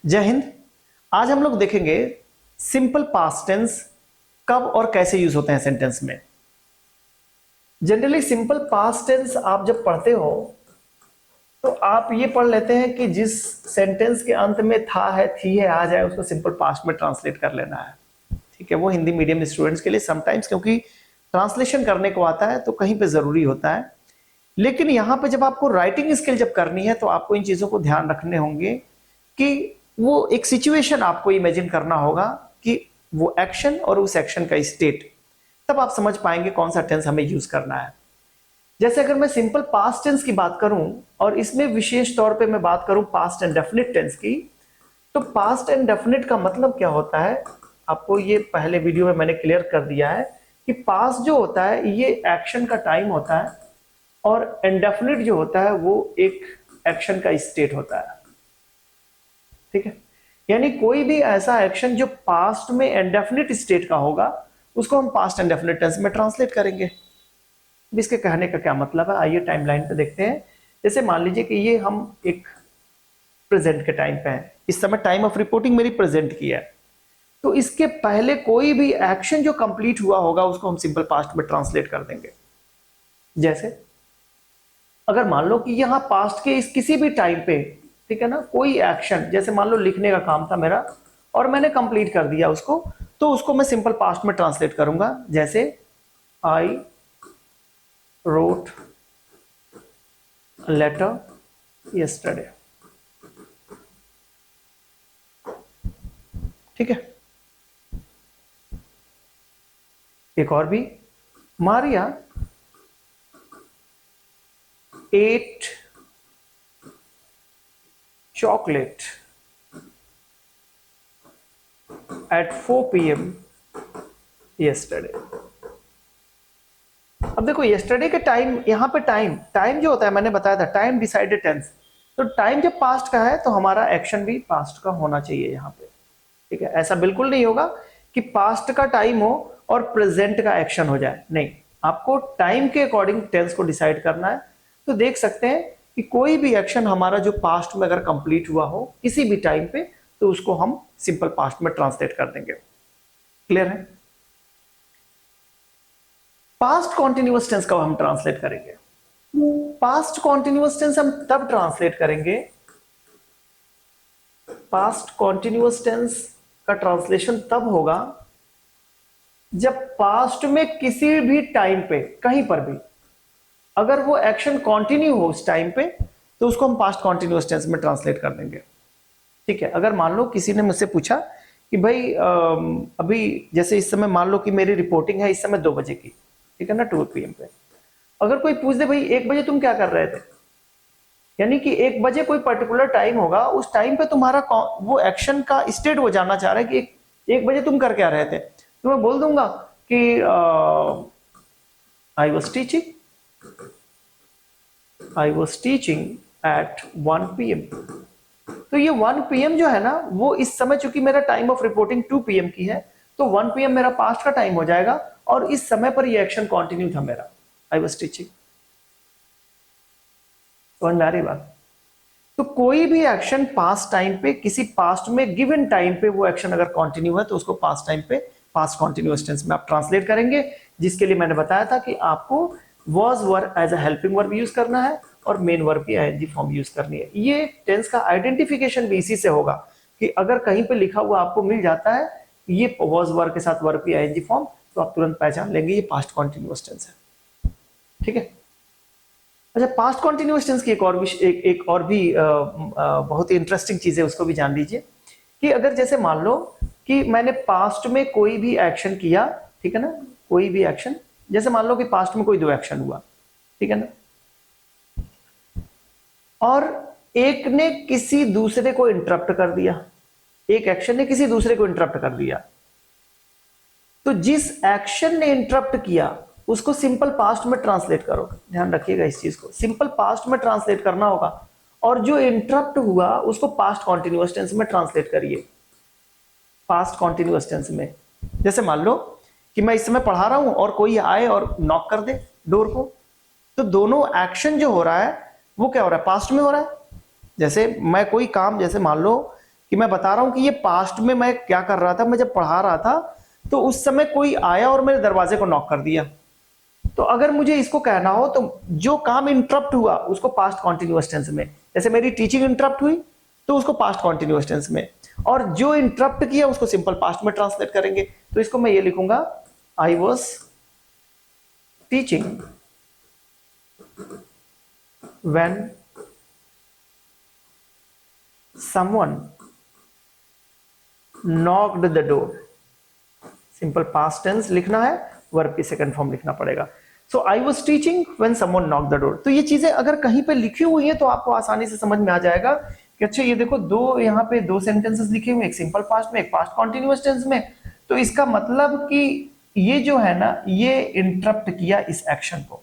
जय हिंद। आज हम लोग देखेंगे सिंपल पास्ट टेंस कब और कैसे यूज होते हैं सेंटेंस में। जनरली सिंपल पास्ट टेंस आप जब पढ़ते हो तो आप ये पढ़ लेते हैं कि जिस सेंटेंस के अंत में था है थी है आ जाए उसको सिंपल पास्ट में ट्रांसलेट कर लेना है। ठीक है, वो हिंदी मीडियम स्टूडेंट्स के लिए समटाइम्स क्योंकि ट्रांसलेशन करने को आता है तो कहीं पे जरूरी होता है, लेकिन यहां पे जब आपको राइटिंग स्किल जब करनी है तो आपको इन चीजों को ध्यान रखने होंगे कि वो एक सिचुएशन आपको इमेजिन करना होगा कि वो एक्शन और उस एक्शन का स्टेट, तब आप समझ पाएंगे कौन सा टेंस हमें यूज करना है। जैसे अगर मैं सिंपल पास्ट टेंस की बात करूं और इसमें विशेष तौर पे मैं बात करूं पास्ट इंडेफिनिट टेंस की, तो पास्ट इंडेफिनिट का मतलब क्या होता है आपको ये पहले वीडियो में मैंने क्लियर कर दिया है कि पास्ट जो होता है ये एक्शन का टाइम होता है और इंडेफिनिट जो होता है वो एक एक्शन का स्टेट होता है। ठीक है, यानी कोई भी ऐसा एक्शन जो पास्ट में इंडेफिनिट स्टेट का होगा उसको हम पास्ट इंडेफिनिट टेंस में ट्रांसलेट करेंगे। इसके कहने का क्या मतलब है, आइए टाइमलाइन पे देखते हैं। जैसे मान लीजिए कि ये हम एक प्रेजेंट के टाइम पे हैं, इस समय टाइम ऑफ रिपोर्टिंग मेरी प्रेजेंट की है, तो इसके पहले कोई भी एक्शन जो कंप्लीट हुआ होगा उसको हम सिंपल पास्ट में ट्रांसलेट कर देंगे। जैसे अगर मान लो कि यहां पास्ट के इस किसी भी टाइम पे, ठीक है ना, कोई एक्शन जैसे मान लो लिखने का काम था मेरा और मैंने कंप्लीट कर दिया उसको, तो उसको मैं सिंपल पास्ट में ट्रांसलेट करूंगा। जैसे आई रोट लेटर यस्टरडे। ठीक है, एक और भी, Maria eight chocolate at 4 p.m. yesterday। अब देखो yesterday के टाइम, यहां पे टाइम जो होता है मैंने बताया था टाइम डिसाइडेड टेंस, तो टाइम जब पास्ट का है तो हमारा एक्शन भी पास्ट का होना चाहिए यहां पे। ठीक है, ऐसा बिल्कुल नहीं होगा कि पास्ट का टाइम हो और प्रेजेंट का एक्शन हो जाए, नहीं, आपको टाइम के अकॉर्डिंग टेंस को डिसाइड करना है। तो देख सकते हैं कि कोई भी एक्शन हमारा जो पास्ट में अगर कंप्लीट हुआ हो किसी भी टाइम पे तो उसको हम सिंपल पास्ट में ट्रांसलेट कर देंगे। क्लियर है? पास्ट कॉन्टिन्यूअस टेंस कब हम ट्रांसलेट करेंगे? पास्ट कॉन्टिन्यूअस टेंस हम तब ट्रांसलेट करेंगे, पास्ट कॉन्टिन्यूअस टेंस का ट्रांसलेशन तब होगा जब पास्ट में किसी भी टाइम पे कहीं पर भी अगर वो एक्शन कंटिन्यू हो उस टाइम पे तो उसको हम पास्ट कॉन्टिन्यूअस टेंस में ट्रांसलेट कर देंगे। ठीक है, अगर मान लो किसी ने मुझसे पूछा कि भाई अभी जैसे इस समय मान लो कि मेरी रिपोर्टिंग है इस समय 2 बजे की, ठीक है ना, 2 PM पे, अगर कोई पूछ दे भाई 1 बजे तुम क्या कर रहे थे, यानी कि 1 बजे कोई पर्टिकुलर टाइम होगा, उस टाइम पे तुम्हारा वो एक्शन का स्टेट वो जानना चाह रहा है कि 1 बजे तुम कर क्या रहे थे, तो मैं बोल दूंगा कि आई वॉज टीचिंग at 1 PM। तो ये 1 PM जो है ना वो इस समय चूंकि मेरा टाइम ऑफ रिपोर्टिंग 2 PM की है तो 1 PM मेरा पास्ट का टाइम हो जाएगा और इस समय पर ये एक्शन कंटिन्यू था मेरा, आई वॉज टीचिंग। समझ में आ रही बात? तो कोई भी एक्शन पास्ट टाइम पे किसी पास्ट में गिवन टाइम पे वो एक्शन अगर कंटिन्यू है तो उसको पास्ट टाइम पे पास्ट कॉन्टिन्यूअस टेंस में आप ट्रांसलेट करेंगे, जिसके लिए मैंने बताया था कि आपको was verb as a helping verb use करना है और मेन वर्ब की आईएनजी फॉर्म यूज करनी है। ये टेंस का आइडेंटिफिकेशन भी इसी से होगा कि अगर कहीं पे लिखा हुआ आपको मिल जाता है ये वॉज वर्ब के साथ वर्ब की आईएनजी फॉर्म, तो आप तुरंत पहचान लेंगे ये पास्ट कॉन्टिन्यूअस टेंस है। ठीक है, अच्छा, पास्ट कॉन्टिन्यूअस टेंस की एक और भी बहुत ही इंटरेस्टिंग चीज है, उसको भी जान लीजिए कि अगर जैसे मान लो कि मैंने पास्ट में कोई भी एक्शन किया, ठीक है ना, कोई भी एक्शन, जैसे मान लो कि पास्ट में कोई 2 एक्शन हुआ, ठीक है ना, और एक ने किसी दूसरे को इंटरप्ट कर दिया, एक एक्शन ने किसी दूसरे को इंटरप्ट कर दिया, तो जिस एक्शन ने इंटरप्ट किया उसको सिंपल पास्ट में ट्रांसलेट करो। ध्यान रखिएगा इस चीज को, सिंपल पास्ट में ट्रांसलेट करना होगा और जो इंटरप्ट हुआ उसको पास्ट कॉन्टिन्यूअस टेंस में ट्रांसलेट करिए, पास्ट कॉन्टिन्यूअस टेंस में। जैसे मान लो कि मैं इस समय पढ़ा रहा हूं और कोई आए और नॉक कर दे डोर को, तो दोनों एक्शन जो हो रहा है वो क्या हो रहा है, पास्ट में हो रहा है। जैसे मैं कोई काम, जैसे मान लो कि मैं बता रहा हूं कि ये पास्ट में मैं क्या कर रहा था, मैं जब पढ़ा रहा था तो उस समय कोई आया और मेरे दरवाजे को नॉक कर दिया। तो अगर मुझे इसको कहना हो तो जो काम इंटरप्ट हुआ उसको पास्ट कॉन्टिन्यूअस टेंस में, जैसे मेरी टीचिंग इंटरप्ट हुई तो उसको पास्ट कॉन्टिन्यूअस टेंस में, और जो इंटरप्ट किया उसको सिंपल पास्ट में ट्रांसलेट करेंगे। तो इसको मैं ये लिखूंगा, I was teaching when someone knocked the door. Simple past tense लिखना है, वर्ब की सेकंड फॉर्म लिखना पड़ेगा। So I was teaching when someone knocked the door. तो ये चीजें अगर कहीं पे लिखी हुई है तो आपको आसानी से समझ में आ जाएगा कि अच्छा ये देखो दो यहाँ पे दो सेंटेंसेस लिखे हुए, एक सिंपल पास्ट में एक पास्ट कॉन्टिन्यूअस टेंस में। तो इसका मतलब कि ये जो है ना ये इंटरप्ट किया इस एक्शन को।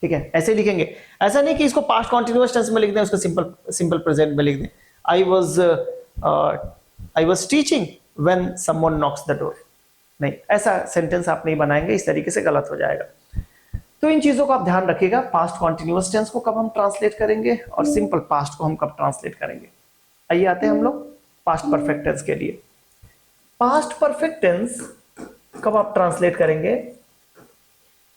ठीक है, ऐसे लिखेंगे, ऐसा नहीं कि इसको पास्ट कॉन्टिन्यूअस टेंस में लिख दें, उसको सिंपल प्रेजेंट में लिख दें। आई was teaching when someone Knox the door. नहीं, ऐसा सेंटेंस आप नहीं बनाएंगे, इस तरीके से गलत हो जाएगा। तो इन चीजों का आप ध्यान रखिएगा, पास्ट कॉन्टिन्यूअस टेंस को कब हम ट्रांसलेट करेंगे और सिंपल पास्ट को हम कब ट्रांसलेट करेंगे। आइए आते हैं हम लोग पास्ट परफेक्ट टेंस के लिए। पास्ट परफेक्ट टेंस कब आप ट्रांसलेट करेंगे,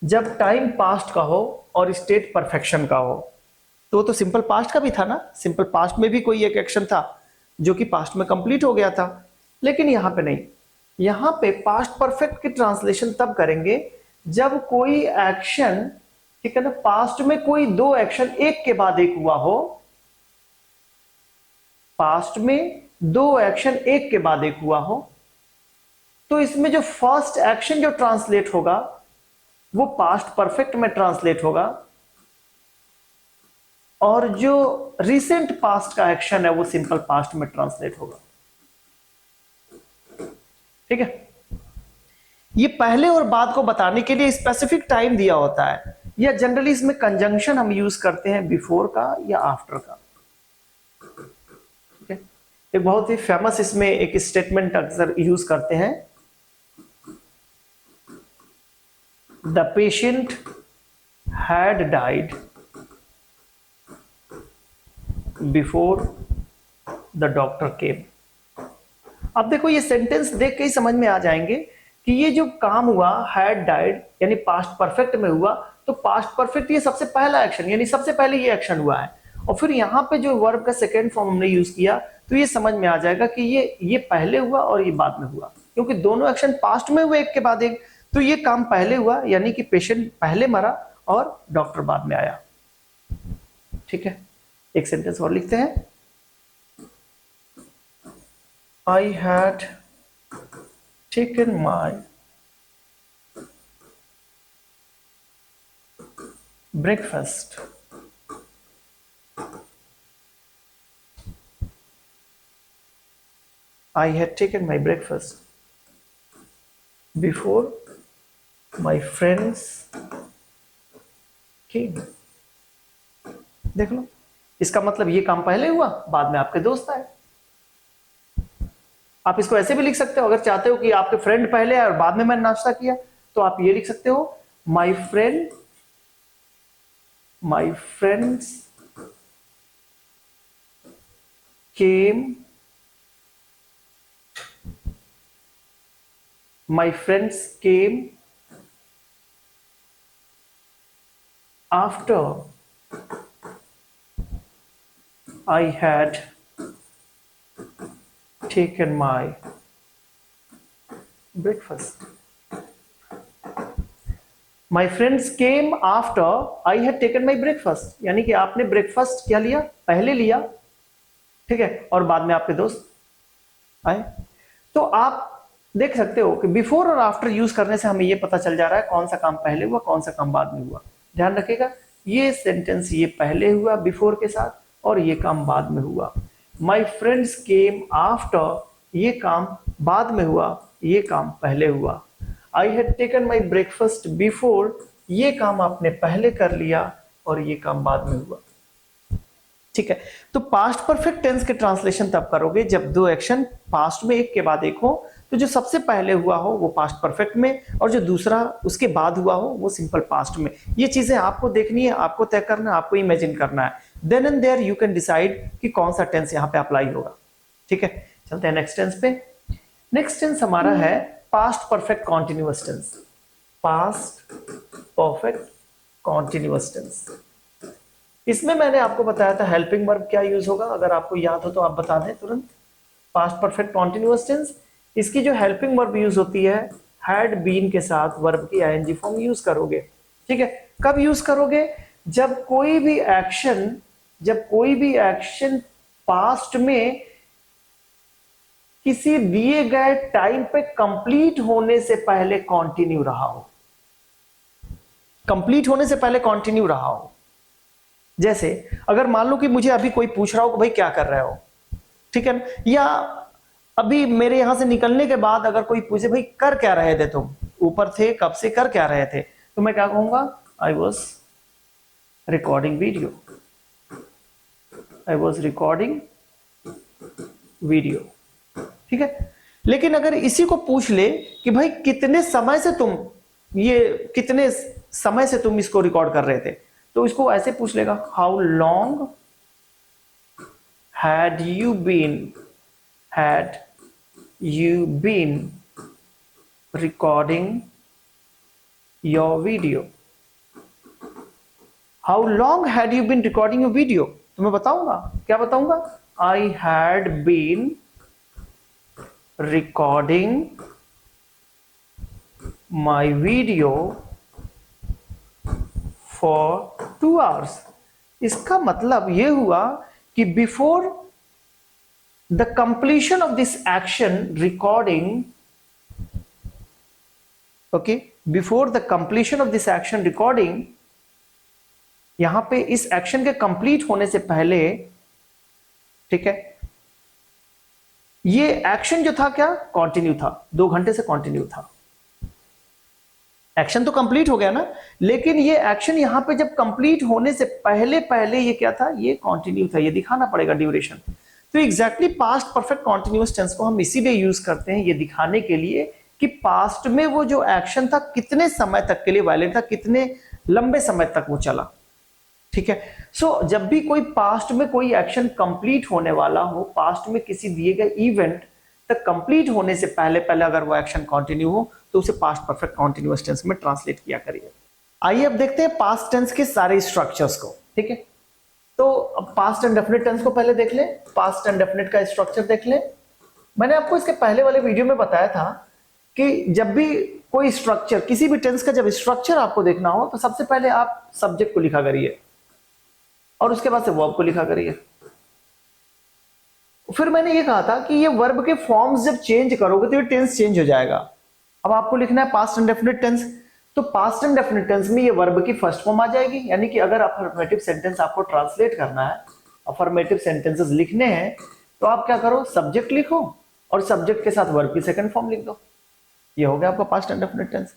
जब टाइम पास्ट का हो और स्टेट परफेक्शन का हो। तो सिंपल पास्ट का भी था ना, सिंपल पास्ट में भी कोई एक एक्शन था जो कि पास्ट में कंप्लीट हो गया था, लेकिन यहां पे नहीं। यहां पे पास्ट परफेक्ट की ट्रांसलेशन तब करेंगे जब कोई एक्शन, ठीक है ना, पास्ट में कोई दो एक्शन एक के बाद एक हुआ हो। पास्ट में दो एक्शन एक के बाद एक हुआ हो तो इसमें जो फर्स्ट एक्शन जो ट्रांसलेट होगा वो पास्ट परफेक्ट में ट्रांसलेट होगा, और जो रिसेंट पास्ट का एक्शन है वो सिंपल पास्ट में ट्रांसलेट होगा। ठीक है, ये पहले और बाद को बताने के लिए स्पेसिफिक टाइम दिया होता है, या जनरली इसमें कंजंक्शन हम यूज करते हैं बिफोर का या आफ्टर का। ठीक है, एक बहुत ही फेमस इसमें एक स्टेटमेंट अक्सर यूज करते हैं, the patient had died before the doctor केम। अब देखो ये सेंटेंस देख के ही समझ में आ जाएंगे कि ये जो काम हुआ हैड डाइड यानी पास्ट परफेक्ट में हुआ, तो पास्ट परफेक्ट ये सबसे पहला एक्शन यानी सबसे पहले ये एक्शन हुआ है, और फिर यहां पे जो वर्ब का सेकेंड फॉर्म हमने यूज किया तो ये समझ में आ जाएगा कि ये पहले हुआ और ये बाद में हुआ, क्योंकि दोनों एक्शन पास्ट में हुए एक के बाद एक। तो ये काम पहले हुआ यानी कि पेशेंट पहले मरा और डॉक्टर बाद में आया। ठीक है, एक सेंटेंस और लिखते हैं, I had taken my breakfast before my friends came। देख लो, इसका मतलब ये काम पहले हुआ, बाद में आपके दोस्त आए। आप इसको ऐसे भी लिख सकते हो, अगर चाहते हो कि आपके फ्रेंड पहले आए और बाद में मैंने नाश्ता किया तो आप ये लिख सकते हो, my friends came after I had taken my breakfast। My friends came after I had taken my breakfast, यानी कि आपने ब्रेकफास्ट क्या लिया, पहले लिया, ठीक है, और बाद में आपके दोस्त आए। तो आप देख सकते हो कि बिफोर और आफ्टर यूज करने से हमें यह पता चल जा रहा है कौन सा काम पहले हुआ कौन सा काम बाद में हुआ। ध्यान रखिएगा, ये सेंटेंस ये पहले हुआ बिफोर के साथ और ये काम बाद में हुआ। माई फ्रेंड्स केम आफ्टर, ये काम बाद में हुआ, ये काम पहले हुआ। I had taken my breakfast before, ये काम आपने पहले कर लिया और ये काम बाद में हुआ। ठीक है, तो पास्ट परफेक्ट टेंस के ट्रांसलेशन तब करोगे जब दो एक्शन पास्ट में एक के बाद एक हो, तो जो सबसे पहले हुआ हो वो पास्ट परफेक्ट में और जो दूसरा उसके बाद हुआ हो वो सिंपल पास्ट में। ये चीजें आपको देखनी है, आपको तय करना है, आपको इमेजिन करना है। Then and there you can decide कि कौन सा टेंस यहां पे अप्लाई होगा। ठीक है, चलते हैं नेक्स्ट टेंस पे। नेक्स्ट टेंस हमारा है past perfect continuous tense. Past perfect continuous tense, इसमें मैंने आपको बताया था हेल्पिंग वर्ब क्या यूज होगा, अगर आपको याद हो तो आप बता दें तुरंत। पास्ट परफेक्ट कॉन्टिन्यूअस टेंस, इसकी जो हेल्पिंग वर्ब यूज होती है हैड बीन के साथ वर्ब की आईएनजी फॉर्म यूज करोगे। ठीक है, कब यूज करोगे? जब कोई भी एक्शन पास्ट में किसी दिए गए टाइम पे कंप्लीट होने से पहले कंटिन्यू रहा हो। कंप्लीट होने से पहले कंटिन्यू रहा हो। जैसे अगर मान लो कि मुझे अभी कोई पूछ रहा हो कि भाई क्या कर रहे हो, ठीक है, या अभी मेरे यहां से निकलने के बाद अगर कोई पूछे भाई कर क्या रहे थे तुम, ऊपर थे कब से, कर क्या रहे थे, तो मैं क्या कहूंगा? I was recording video. I was recording video. ठीक है, लेकिन अगर इसी को पूछ ले कि भाई कितने समय से तुम इसको रिकॉर्ड कर रहे थे, तो इसको ऐसे पूछ लेगा, how long had you been recording your video. How long had you been recording your video, तो मैं बताऊंगा, क्या बताऊंगा? I had been recording my video for 2 hours। इसका मतलब यह हुआ कि before the completion of this action recording, okay, before the completion of this action recording, यहां पे इस एक्शन के कंप्लीट होने से पहले, ठीक है, ये एक्शन जो था क्या कंटिन्यू था, 2 घंटे से कंटिन्यू था। एक्शन तो कंप्लीट हो गया ना, लेकिन ये एक्शन यहां पे जब कंप्लीट होने से पहले ये क्या था, ये कंटिन्यू था, ये दिखाना पड़ेगा ड्यूरेशन। तो exactly past perfect continuous tense को हम इसीलिए यूज करते हैं, ये दिखाने के लिए कि पास्ट में वो जो एक्शन था कितने समय तक के लिए वैलिड था, कितने लंबे समय तक वो चला। ठीक है, सो जब भी कोई पास्ट में कोई एक्शन कंप्लीट होने वाला हो, पास्ट में किसी दिए गए इवेंट तक कंप्लीट होने से पहले अगर वो एक्शन कंटिन्यू हो, तो उसे पास्ट परफेक्ट कॉन्टिन्यूअस टेंस में ट्रांसलेट किया करिए। आइए अब देखते हैं पास्ट टेंस के सारे स्ट्रक्चर्स को। ठीक है, तो अब पास्ट एंड डेफिनेट टेंस को पहले देख ले, पास्ट एंड डेफिनेट का स्ट्रक्चर देख ले। मैंने आपको इसके पहले वाले वीडियो में बताया था कि जब भी कोई स्ट्रक्चर, किसी भी टेंस का जब स्ट्रक्चर आपको देखना हो, तो सबसे पहले आप सब्जेक्ट को लिखा करिए और उसके बाद से वर्ब को लिखा करिए। फिर मैंने ये कहा था कि ये वर्ब के फॉर्म्स जब चेंज करोगे तो ये टेंस चेंज हो जाएगा। अब आपको लिखना है पास्ट एंड डेफिनिट टेंस, तो पास्ट एंड डेफिनिट टेंस में ये वर्ब की फर्स्ट फॉर्म आ जाएगी, यानी कि अगर अफर्मेटिव सेंटेंस आपको ट्रांसलेट करना है, अफर्मेटिव सेंटेंसेस लिखने हैं, तो आप क्या करो, सब्जेक्ट लिखो और सब्जेक्ट के साथ वर्ब की सेकंड फॉर्म लिख दो। ये हो गया आपका पास्ट एंड डेफिनिट टेंस।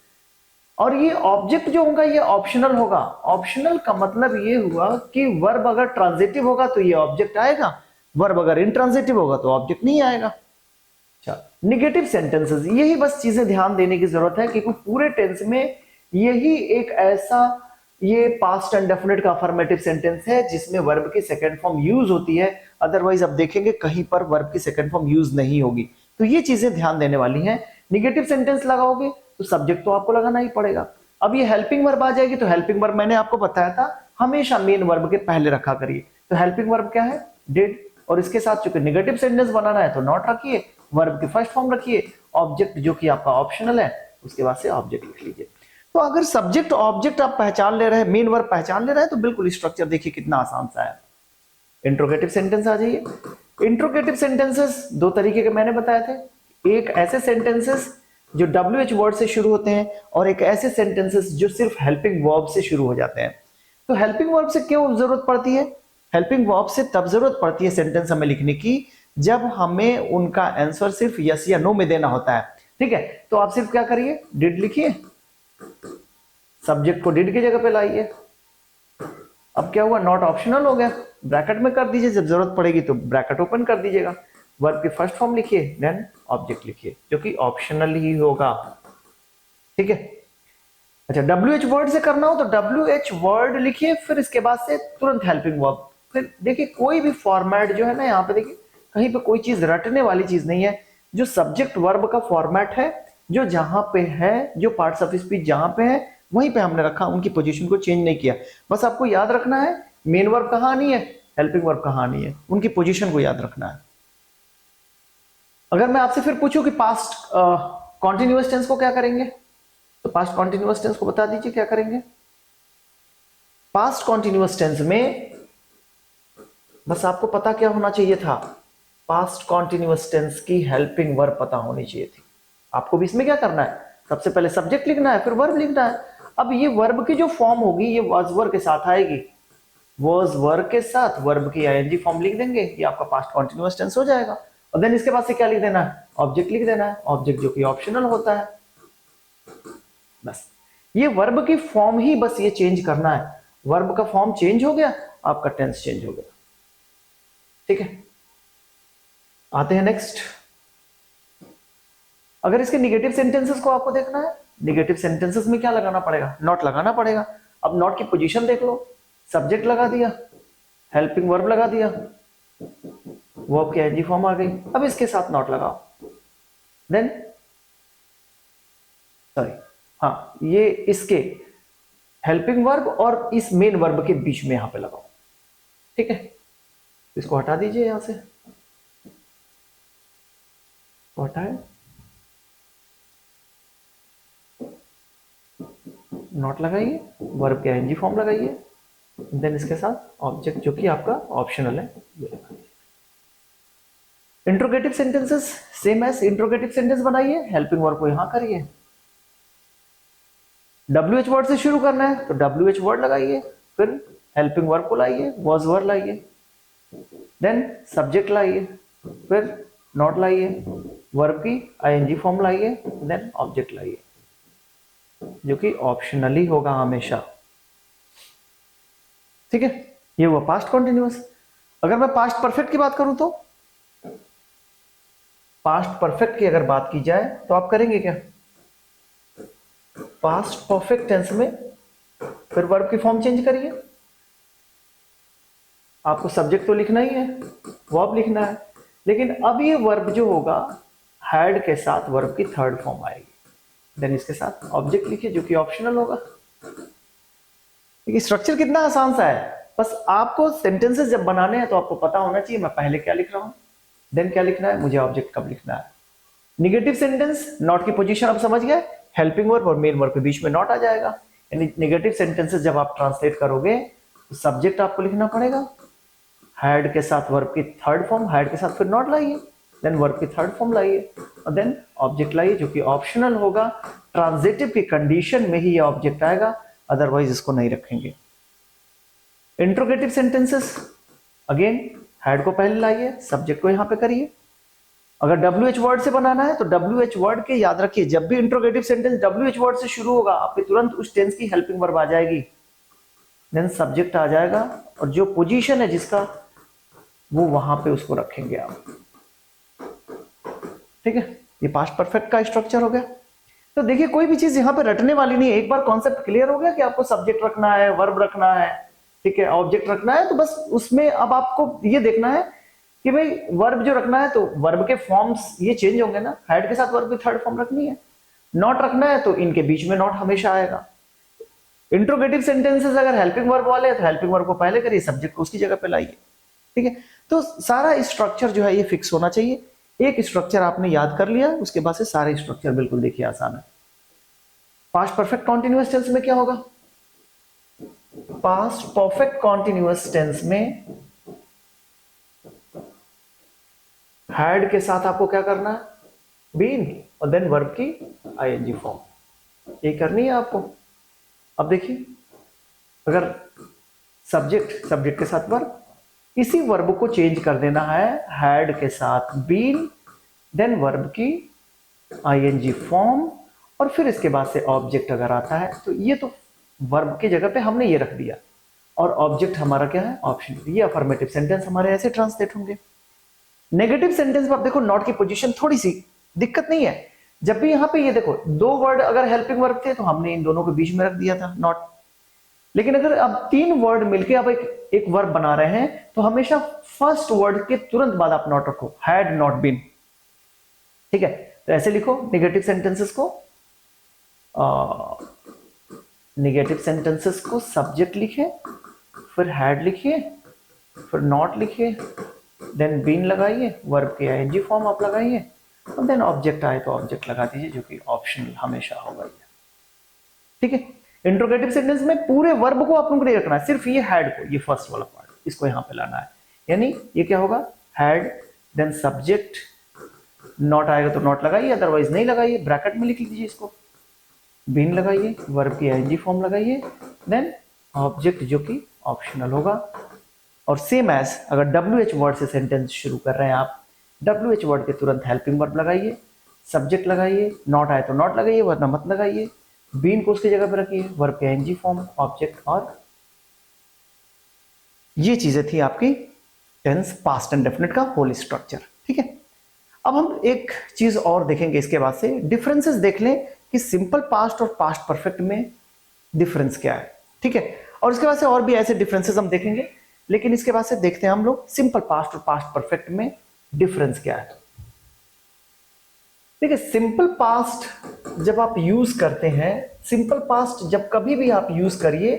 और ये ऑब्जेक्ट जो होगा ये ऑप्शनल होगा। ऑप्शनल का मतलब ये हुआ कि वर्ब अगर ट्रांजिटिव होगा तो ये ऑब्जेक्ट आएगा, वर्ब अगर इंट्रांजिटिव होगा तो ऑब्जेक्ट नहीं आएगा। अच्छा, निगेटिव सेंटेंसेस, यही बस चीजें ध्यान देने की जरूरत है, क्योंकि पूरे टेंस में यही एक ऐसा ये पास्ट एंड डेफिनेट का अफर्मेटिव सेंटेंस है जिसमें वर्ब की सेकंड फॉर्म यूज होती है। अदरवाइज अब देखेंगे कहीं पर वर्ब की सेकंड फॉर्म यूज नहीं होगी, तो ये चीजें ध्यान देने वाली हैं। निगेटिव सेंटेंस लगाओगे तो सब्जेक्ट तो आपको लगाना ही पड़ेगा। अब ये हेल्पिंग वर्ब आ जाएगी, तो हेल्पिंग वर्ब मैंने आपको बताया था हमेशा मेन वर्ब के पहले रखा करिए। तो हेल्पिंग वर्ब क्या है, डिड, और इसके साथ चूंकि निगेटिव सेंटेंस बनाना है तो नॉट रखिए, वर्ब की फर्स्ट फॉर्म रखिए, ऑब्जेक्ट जो कि आपका ऑप्शनल है उसके बाद से ऑब्जेक्ट लिख लीजिए। तो अगर सब्जेक्ट ऑब्जेक्ट आप पहचान ले रहे हैं, मेन वर्ब पहचान ले रहे हैं, तो बिल्कुल स्ट्रक्चर देखिए कितना आसान सा है। इंट्रोगेटिव सेंटेंस आ जाइए। इंट्रोगेटिव सेंटेंसेस 2 तरीके के मैंने बताए थे, एक ऐसे सेंटेंसेस जो WH वर्ड से शुरू होते हैं और एक ऐसे सेंटेंसेस जो सिर्फ हेल्पिंग वर्ब से शुरू हो जाते हैं। तो हेल्पिंग वर्ब से क्यों जरूरत पड़ती है? हेल्पिंग वर्ब से तब जरूरत पड़ती है सेंटेंस हमें लिखने की जब हमें उनका आंसर सिर्फ यस या नो में देना होता है। ठीक है, तो आप सिर्फ क्या करिए, डिड लिखिए, सब्जेक्ट को डिड की जगह पे लाइए। अब क्या हुआ, नॉट ऑप्शनल हो गया, ब्रैकेट में कर दीजिए, जब जरूरत पड़ेगी तो ब्रैकेट ओपन कर दीजिएगा। वर्ब की फर्स्ट फॉर्म लिखिए, देन ऑब्जेक्ट लिखिए, जो कि ऑप्शनल ही होगा। ठीक है, अच्छा WH वर्ड से करना हो तो WH वर्ड लिखिए, फिर इसके बाद से तुरंत हेल्पिंग वर्ब फिर देखिए कोई भी फॉर्मेट जो है ना, यहाँ पे देखिए कहीं पे कोई चीज रटने वाली चीज नहीं है। जो सब्जेक्ट वर्ब का फॉर्मेट है, जो जहां पे है, जो पार्ट्स ऑफ स्पीच जहां पे है वहीं पे हमने रखा, उनकी पोजीशन को चेंज नहीं किया। बस आपको याद रखना है मेन वर्ब कहां आनी है, हेल्पिंग वर्ब कहां आनी है, उनकी पोजीशन को याद रखना है। अगर मैं आपसे फिर पूछूं कि पास्ट कॉन्टिन्यूअस टेंस को क्या करेंगे, तो पास्ट कॉन्टिन्यूअस टेंस को बता दीजिए क्या करेंगे। पास्ट कॉन्टिन्यूअस टेंस में बस आपको पता क्या होना चाहिए था, पास्ट कॉन्टिन्यूअस टेंस की हेल्पिंग वर्ब पता होनी चाहिए थी। आपको भी इसमें क्या करना है, सबसे पहले सब्जेक्ट लिखना है, फिर वर्ब लिखना है। अब ये वर्ब की जो फॉर्म होगी ये वाज वर्ब के साथ आएगी, वाज वर्ब के साथ वर्ब की आईएनजी फॉर्म लिख देंगे, ये आपका पास्ट कॉन्टिन्यूअस टेंस हो जाएगा। और देन इसके बाद से क्या लिख देना है, ऑब्जेक्ट लिख देना है, ऑब्जेक्ट जो कि ऑप्शनल होता है। बस ये वर्ब की फॉर्म ही बस ये चेंज करना है, वर्ब का फॉर्म चेंज हो गया, आपका टेंस चेंज हो गया। ठीक है, आते हैं नेक्स्ट। अगर इसके निगेटिव सेंटेंसेस को आपको देखना है, निगेटिव सेंटेंसेस में क्या लगाना पड़ेगा, नॉट लगाना पड़ेगा। अब नॉट की पोजीशन देख लो, सब्जेक्ट लगा दिया, हेल्पिंग वर्ब लगा दिया, वर्ब की आईएनजी फॉर्म आ गई। अब इसके साथ नॉट लगाओ, देन सॉरी हाँ, ये इसके हेल्पिंग वर्ब और इस मेन वर्ब के बीच में यहां पे लगाओ। ठीक है, इसको हटा दीजिए यहां से, हटाए, नॉट लगाइए, वर्ब के आईएनजी फॉर्म लगाइए, देन इसके साथ ऑब्जेक्ट जो कि आपका ऑप्शनल है ये लगा दीजिए। Interrogative sentences same as interrogative sentence बनाइए, हेल्पिंग वर्ब को यहां करिए। WH वर्ड से शुरू करना है तो WH वर्ड लगाइए, फिर हेल्पिंग वर्ब को लाइए, वाज वर्ब लाइए, देन सब्जेक्ट लाइए, फिर नॉट लाइए, वर्ब की आईएनजी फॉर्म लाइए, देन ऑब्जेक्ट लाइए जो कि ऑप्शनली होगा हमेशा। ठीक है, ये हुआ पास्ट कॉन्टिन्यूअस। अगर मैं पास्ट परफेक्ट की बात करूं तो पास्ट परफेक्ट की अगर बात की जाए तो आप करेंगे क्या, पास्ट परफेक्ट टेंस में फिर वर्ब की फॉर्म चेंज करिए। आपको सब्जेक्ट तो लिखना ही है, वर्ब लिखना है, लेकिन अब ये वर्ब जो होगा हैड के साथ वर्ब की थर्ड फॉर्म आएगी, देन इसके साथ ऑब्जेक्ट लिखिए जो कि ऑप्शनल होगा। स्ट्रक्चर कितना आसान सा है, बस आपको सेंटेंसेस जब बनाने हैं तो आपको पता होना चाहिए मैं पहले क्या लिख रहा हूं, देन क्या लिखना है, मुझे ऑब्जेक्ट कब लिखना है। निगेटिव सेंटेंस, नॉट की पोजीशन आप समझ गए, हेल्पिंग वर्ब और मेन वर्ब के बीच में नॉट आ जाएगा। यानी निगेटिव सेंटेंसेस जब आप ट्रांसलेट करोगे तो सब्जेक्ट आपको लिखना पड़ेगा, हैड के साथ वर्ब की थर्ड फॉर्म, हैड के साथ फिर नॉट लाइए, देन वर्ब की थर्ड फॉर्म लाइए और देन ऑब्जेक्ट लाइए जो कि ऑप्शनल होगा। ट्रांजिटिव की कंडीशन में ही ये ऑब्जेक्ट आएगा, अदरवाइज इसको नहीं रखेंगे। इंट्रोगेटिव सेंटेंसेस अगेन हैड को पहले लाइए, सब्जेक्ट को यहां पे करिए। अगर WH वर्ड से बनाना है तो WH वर्ड के याद रखिए, जब भी इंट्रोगेटिव सेंटेंस WH वर्ड से शुरू होगा आपके तुरंत उस टेंस की हेल्पिंग वर्ब आ जाएगी, देन सब्जेक्ट आ जाएगा और जो पोजीशन है जिसका वो वहां पे उसको रखेंगे आप। ठीक है, ये पास्ट परफेक्ट का स्ट्रक्चर हो गया। तो देखिए कोई भी चीज यहाँ पे रटने वाली नहीं है, एक बार कॉन्सेप्ट क्लियर हो गया कि आपको सब्जेक्ट रखना है, वर्ब रखना है, ठीक है, ऑब्जेक्ट रखना है, तो बस उसमें अब आपको ये देखना है कि भाई वर्ब जो रखना है तो वर्ब के फॉर्म्स ये चेंज होंगे ना, हेड के साथ वर्ब की थर्ड फॉर्म रखनी है, नॉट रखना है तो इनके बीच में नॉट हमेशा आएगा। इंट्रोगेटिव सेंटेंसेस अगर हेल्पिंग वर्ब वाले हैं तो हेल्पिंग वर्ब को पहले करिए, सब्जेक्ट को उसकी जगह पे लाइए। ठीक है, तो सारा स्ट्रक्चर जो है ये फिक्स होना चाहिए। एक स्ट्रक्चर आपने याद कर लिया, उसके बाद से सारे स्ट्रक्चर बिल्कुल देखिए आसान है। पास्ट परफेक्ट कॉन्टिन्यूअस टेंस में क्या होगा, पास्ट परफेक्ट कॉन्टिन्यूअस टेंस में हैड के साथ आपको क्या करना है, बीन और देन वर्ब की आईएनजी फॉर्म, ये करनी है आपको। अब देखिए अगर सब्जेक्ट के साथ वर्ब, इसी वर्ब को चेंज कर देना है, हैड के साथ बीन, देन वर्ब की आईएनजी फॉर्म और फिर इसके बाद से ऑब्जेक्ट अगर आता है तो ये तो वर्ब की जगह पे हमने ये रख दिया और ऑब्जेक्ट हमारा क्या है, ऑप्शन। ये अफर्मेटिव सेंटेंस हमारे ऐसे ट्रांसलेट होंगे। नेगेटिव सेंटेंस में आप देखो नॉट की पोजीशन थोड़ी सी दिक्कत नहीं है, जब भी यहां पे ये देखो दो वर्ड अगर हेल्पिंग वर्ब थे तो हमने इन दोनों के बीच में रख दिया था नॉट, लेकिन अगर अब 3 वर्ड मिलके आप एक वर्ब बना रहे हैं तो हमेशा फर्स्ट वर्ड के तुरंत बाद आप नॉट रखो, हैड नॉट बीन। ठीक है, तो ऐसे लिखो नेगेटिव सेंटेंसेस को, सब्जेक्ट लिखिए, फिर हैड लिखिए, फिर नॉट लिखिए, देन बीन लगाइए, वर्ब के आईएनजी फॉर्म आप लगाइए, और देन ऑब्जेक्ट आए तो ऑब्जेक्ट लगा दीजिए, जो कि ऑप्शनल हमेशा होगा। ठीक है, इंट्रोगेटिव सेंटेंस में पूरे वर्ब को आप लोगों को नहीं रखना है, सिर्फ ये हैड को, ये फर्स्ट वाला पार्ट, इसको यहां पे लाना है। यानी ये क्या होगा, हैड, देन सब्जेक्ट, नॉट आएगा तो नॉट लगाइए, अदरवाइज नहीं लगाइए, ब्रैकेट में लिख लीजिए इसको, बीन लगाइए, वर्ब की आईएनजी फॉर्म लगाइए, देन ऑब्जेक्ट जो कि ऑप्शनल होगा। और सेम एज अगर WH वर्ड से सेंटेंस शुरू कर रहे हैं आप, WH वर्ड के तुरंत हेल्पिंग वर्ब लगाइए, सब्जेक्ट लगाइए, नॉट आए तो नॉट लगाइए वरना मत लगाइए, बीन को उसकी जगह पर रखिए, वर्ब के आईएनजी फॉर्म, ऑब्जेक्ट, और ये चीजें थी आपकी टेंस पास्ट एंड डेफिनेट का होल स्ट्रक्चर। ठीक है, अब हम एक चीज और देखेंगे इसके बाद से, डिफरेंसेस देख लें कि सिंपल पास्ट और पास्ट परफेक्ट में डिफरेंस क्या है। ठीक है, और इसके बाद से और भी ऐसे डिफरेंसेस हम देखेंगे, लेकिन इसके बाद से देखते हैं हम लोग सिंपल पास्ट और पास्ट परफेक्ट में डिफरेंस क्या है। देखिए, सिंपल पास्ट जब आप यूज करते हैं, सिंपल पास्ट जब कभी भी आप यूज करिए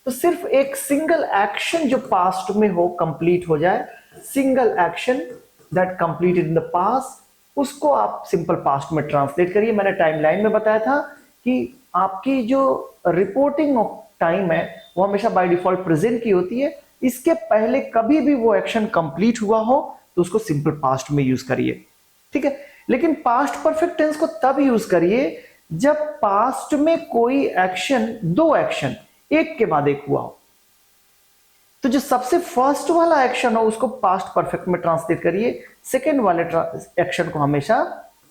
तो सिर्फ एक सिंगल एक्शन जो पास्ट में हो कंप्लीट हो जाए, single action that completed in the past, उसको आप सिंपल पास्ट में ट्रांसलेट करिए। मैंने टाइमलाइन में बताया था कि आपकी जो रिपोर्टिंग ऑफ टाइम है वो हमेशा बाय डिफॉल्ट प्रेजेंट की होती है, इसके पहले कभी भी वो एक्शन कंप्लीट हुआ हो तो उसको सिंपल पास्ट में यूज करिए। ठीक है, लेकिन पास्ट परफेक्ट टेंस को तब यूज करिए जब पास्ट में कोई एक्शन, 2 एक्शन एक के बाद एक हुआ हो। तो जो सबसे फर्स्ट वाला एक्शन हो उसको पास्ट परफेक्ट में ट्रांसलेट करिए, सेकेंड वाले एक्शन को हमेशा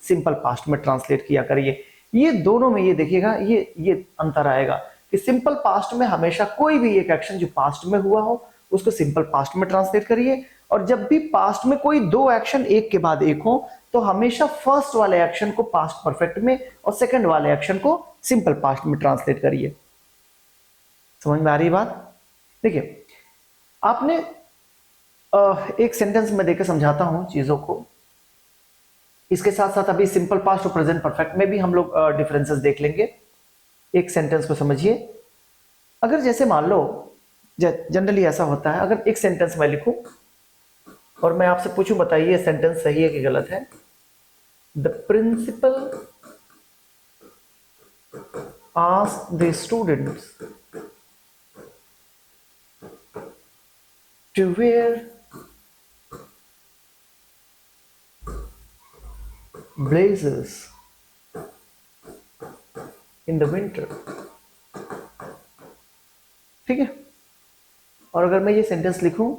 सिंपल पास्ट में ट्रांसलेट किया करिए। ये दोनों में ये देखिएगा, ये अंतर आएगा कि सिंपल पास्ट में हमेशा कोई भी एक एक्शन जो पास्ट में हुआ हो उसको सिंपल पास्ट में ट्रांसलेट करिए, और जब भी पास्ट में कोई 2 एक्शन एक के बाद एक हो तो हमेशा फर्स्ट वाले एक्शन को पास्ट परफेक्ट में और सेकंड वाले एक्शन को सिंपल पास्ट में ट्रांसलेट करिए। समझ में आ रही बात? देखिए, आपने एक सेंटेंस में देकर समझाता हूं चीजों को, इसके साथ साथ अभी सिंपल पास्ट और प्रेजेंट परफेक्ट में भी हम लोग डिफरेंसेस देख लेंगे। एक सेंटेंस को समझिए, अगर जैसे मान लो जनरली ऐसा होता है, अगर एक सेंटेंस मैं लिखूं और मैं आपसे पूछूं बताइए सेंटेंस सही है कि गलत है। The principal asked the students to wear blazers in the winter। ठीक है, और अगर मैं ये सेंटेंस लिखूं,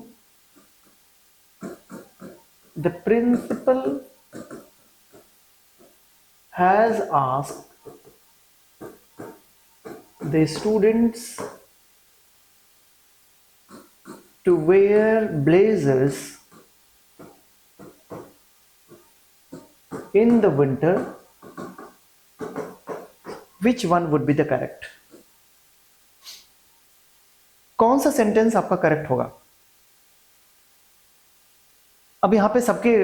the principal has asked the students to wear blazers in the winter, which one would be the correct? कौन सा सेंटेंस आपका करेक्ट होगा? अब यहां पे सबके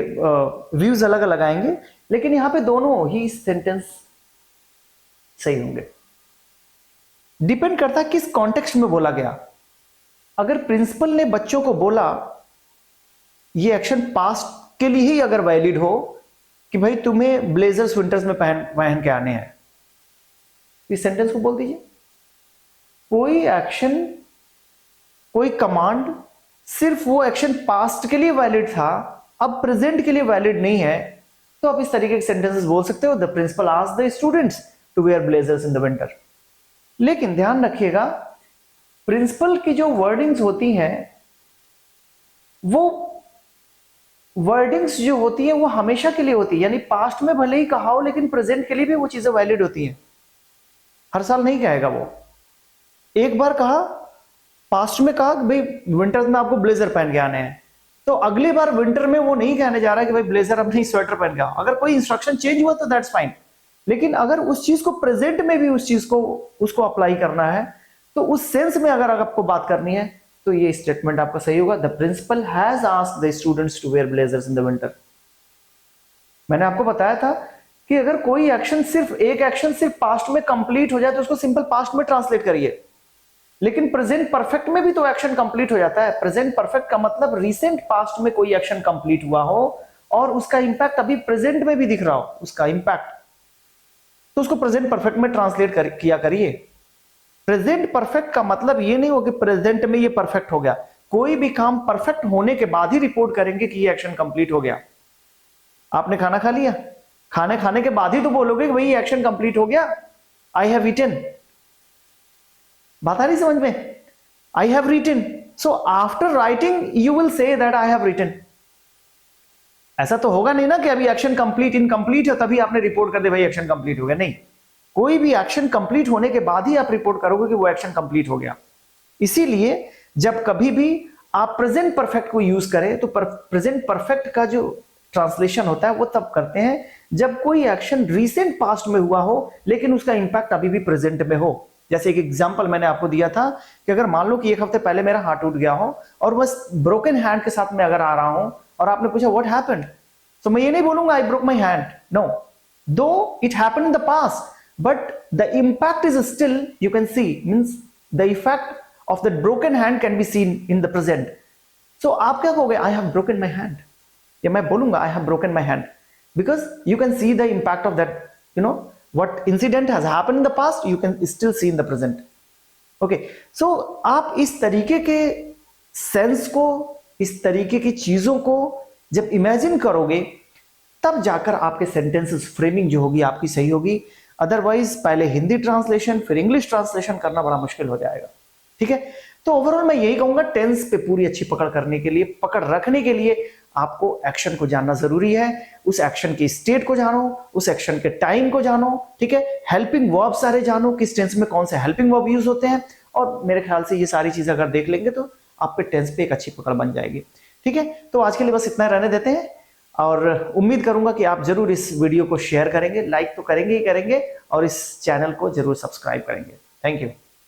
व्यूज अलग अलग आएंगे, लेकिन यहां पे दोनों ही सेंटेंस सही होंगे। डिपेंड करता है किस कॉन्टेक्स्ट में बोला गया। अगर प्रिंसिपल ने बच्चों को बोला, ये एक्शन पास्ट के लिए ही अगर वैलिड हो कि भाई तुम्हें ब्लेजर्स विंटर्स में पहन के आने हैं, इस सेंटेंस को बोल दीजिए। कोई एक्शन, कोई कमांड सिर्फ वो एक्शन पास्ट के लिए वैलिड था, अब प्रेजेंट के लिए वैलिड नहीं है, तो आप इस तरीके के सेंटेंसेस बोल सकते हो, the principal asked the students to wear blazers in the winter. लेकिन ध्यान रखिएगा, प्रिंसिपल की जो वर्डिंग्स होती हैं, वो वर्डिंग्स जो होती है वो हमेशा के लिए होती है, यानी पास्ट में भले ही कहा हो लेकिन प्रेजेंट के लिए भी वो चीजें वैलिड होती हैं। हर साल नहीं कहेगा वो। एक बार कहा, पास्ट में कहा कि भाई विंटर्स में आपको ब्लेजर पहन के आने हैं, तो अगली बार विंटर में वो नहीं कहने जा रहा है कि भाई ब्लेजर अब नहीं, स्वेटर पहन के आओ। अगर कोई इंस्ट्रक्शन चेंज हुआ तो दैट्स फाइन, लेकिन अगर उस चीज को प्रेजेंट में भी उस चीज को उसको अप्लाई करना है तो उस सेंस में अगर आपको बात करनी है तो ये स्टेटमेंट आपका सही होगा, the principal has asked the students to wear blazers in the winter. मैंने आपको बताया था कि अगर कोई एक्शन सिर्फ पास्ट में कंप्लीट हो जाए तो उसको सिंपल पास्ट में ट्रांसलेट करिए, लेकिन प्रेजेंट परफेक्ट में भी तो एक्शन कंप्लीट हो जाता है। प्रेजेंट परफेक्ट का मतलब रिसेंट पास्ट में कोई एक्शन कंप्लीट हुआ हो और उसका इंपैक्ट अभी प्रेजेंट में भी दिख रहा हो, उसका इंपैक्ट, तो उसको प्रेजेंट परफेक्ट में ट्रांसलेट किया करिए। प्रेजेंट परफेक्ट का मतलब ये नहीं हो कि प्रेजेंट में ये परफेक्ट हो गया। कोई भी काम परफेक्ट होने के बाद ही रिपोर्ट करेंगे कि ये एक्शन कंप्लीट हो गया। आपने खाना खा लिया, खाने के बाद ही तो बोलोगे कि भाई ये एक्शन कंप्लीट हो गया, आई हैव ईटन। बात आ रही समझ में? I have written, so after writing you will say that I have written. ऐसा तो होगा नहीं ना कि अभी एक्शन कंप्लीट इनकम्प्लीट है तभी आपने रिपोर्ट कर दे भाई एक्शन कंप्लीट हो गया, नहीं। कोई भी एक्शन कंप्लीट होने के बाद ही आप रिपोर्ट करोगे कि वो एक्शन कंप्लीट हो गया। इसीलिए जब कभी भी आप प्रेजेंट परफेक्ट को यूज करें तो प्रेजेंट परफेक्ट का जो ट्रांसलेशन होता है वो तब करते हैं जब कोई एक्शन रिसेंट पास्ट में हुआ हो लेकिन उसका इंपैक्ट अभी भी प्रेजेंट में हो। जैसे एक एग्जांपल मैंने आपको दिया था कि अगर मान लो कि एक हफ्ते पहले मेरा हाथ टूट गया हो और बस ब्रोकन हैंड के साथ में अगर आ रहा हूं और आपने पूछा व्हाट हैपेंड, तो मैं ये नहीं बोलूंगा I broke my hand, no, though it happened in the past but the impact is still you can see, means the effect of that broken hand can be seen in the present. So आप क्या कहोगे? I have broken my hand, या मैं बोलूंगा I have broken my hand, because you can see the impact of that, you know what incident has happened in the past you can still see in the present. okay, so आप इस तरीके के sense को, इस तरीके की चीजों को जब इमेजिन करोगे तब जाकर आपके सेंटेंसेस फ्रेमिंग जो होगी आपकी सही होगी। अदरवाइज पहले हिंदी ट्रांसलेशन फिर इंग्लिश ट्रांसलेशन करना बड़ा मुश्किल हो जाएगा। ठीक है, तो ओवरऑल मैं यही कहूंगा टेंस पे पूरी अच्छी पकड़ करने के लिए, पकड़ रखने के लिए आपको एक्शन को जानना जरूरी है। उस एक्शन की स्टेट को जानो, उस एक्शन के टाइम को जानो। ठीक है, हेल्पिंग वर्ब सारे जानो, किस टेंस में कौन से हेल्पिंग वर्ब यूज होते हैं, और मेरे ख्याल से ये सारी चीजें अगर देख लेंगे तो आप पे टेंस पे एक अच्छी पकड़ बन जाएगी। ठीक है, तो आज के लिए बस इतना रहने देते हैं और उम्मीद करूंगा कि आप जरूर इस वीडियो को शेयर करेंगे, लाइक तो करेंगे ही करेंगे और इस चैनल को जरूर सब्सक्राइब करेंगे। Thank you.